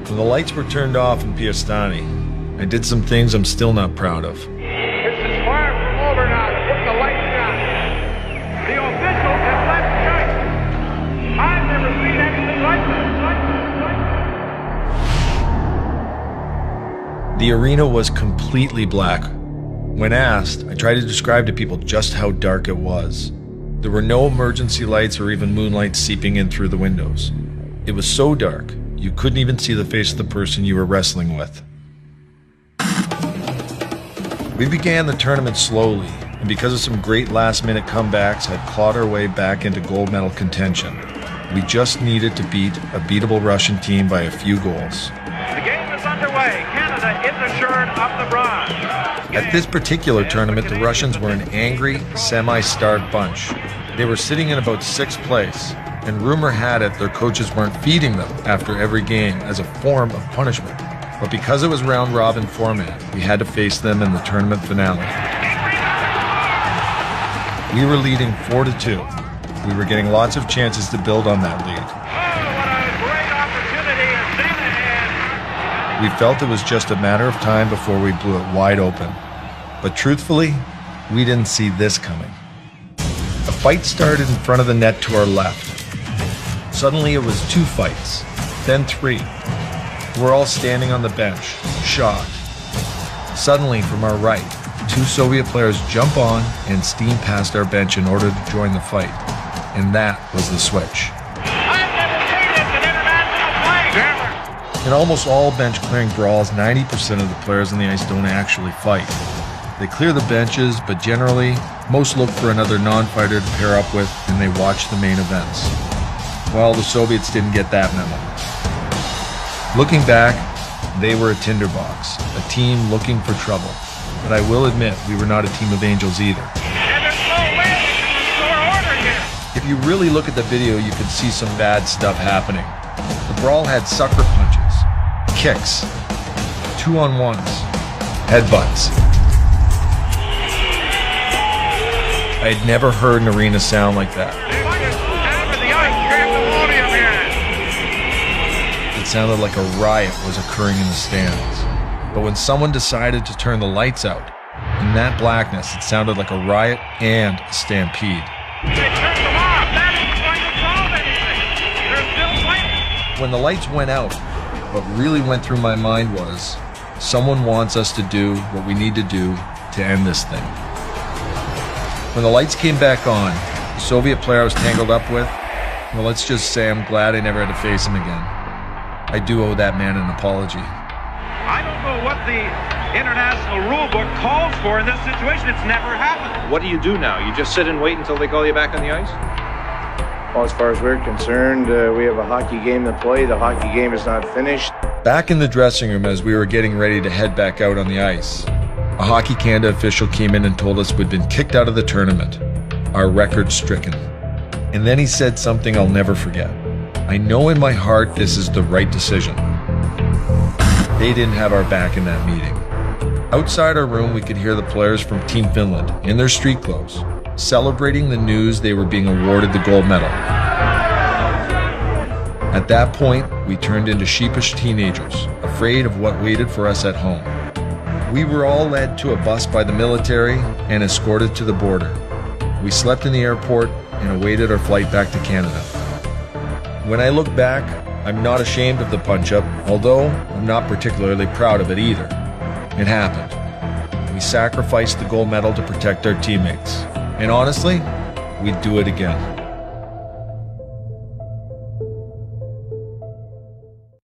When the lights were turned off in Piestany, I did some things I'm still not proud of. This is far from over now. To put the lights down. The officials have left church. I've never seen anything like this. The arena was completely black. When asked, I tried to describe to people just how dark it was. There were no emergency lights or even moonlight seeping in through the windows. It was so dark, you couldn't even see the face of the person you were wrestling with. We began the tournament slowly, and because of some great last-minute comebacks, had clawed our way back into gold medal contention. We just needed to beat a beatable Russian team by a few goals. The game is underway. Canada is assured of the bronze. At this particular tournament, the Russians were an angry, semi-starved bunch. They were sitting in about 6th place, and rumor had it their coaches weren't feeding them after every game as a form of punishment. But because it was round-robin format, we had to face them in the tournament finale. We were leading 4-2. We were getting lots of chances to build on that lead. Oh, what a great opportunity is then ahead. We felt it was just a matter of time before we blew it wide open. But truthfully, we didn't see this coming. A fight started in front of the net to our left. Suddenly it was 2 fights, then 3. We're all standing on the bench, shocked. Suddenly, from our right, 2 Soviet players jump on and steam past our bench in order to join the fight. And that was the switch. I've never seen this in international play. In almost all bench clearing brawls, 90% of the players on the ice don't actually fight. They clear the benches, but generally, most look for another non-fighter to pair up with, and they watch the main events. Well, the Soviets didn't get that memo. Looking back, they were a tinderbox, a team looking for trouble. But I will admit, we were not a team of angels either. And there's no way we can restore order here. If you really look at the video, you can see some bad stuff happening. The brawl had sucker punches, kicks, 2-on-1s, headbutts. I had never heard an arena sound like that. It sounded like a riot was occurring in the stands. But when someone decided to turn the lights out, in that blackness, it sounded like a riot and a stampede. They turned them off. That isn't going to solve anything. They're still fighting. When the lights went out, what really went through my mind was, someone wants us to do what we need to do to end this thing. When the lights came back on, the Soviet player I was tangled up with, well, let's just say I'm glad I never had to face him again. I do owe that man an apology. I don't know what the international rule book calls for in this situation. It's never happened. What do you do now? You just sit and wait until they call you back on the ice? Well, as far as we're concerned, we have a hockey game to play. The hockey game is not finished. Back in the dressing room as we were getting ready to head back out on the ice, a Hockey Canada official came in and told us we'd been kicked out of the tournament, our record stricken. And then he said something I'll never forget. I know in my heart this is the right decision. They didn't have our back in that meeting. Outside our room, we could hear the players from Team Finland, in their street clothes, celebrating the news they were being awarded the gold medal. At that point, we turned into sheepish teenagers, afraid of what waited for us at home. We were all led to a bus by the military and escorted to the border. We slept in the airport and awaited our flight back to Canada. When I look back, I'm not ashamed of the punch-up, although I'm not particularly proud of it either. It happened. We sacrificed the gold medal to protect our teammates. And honestly, we'd do it again.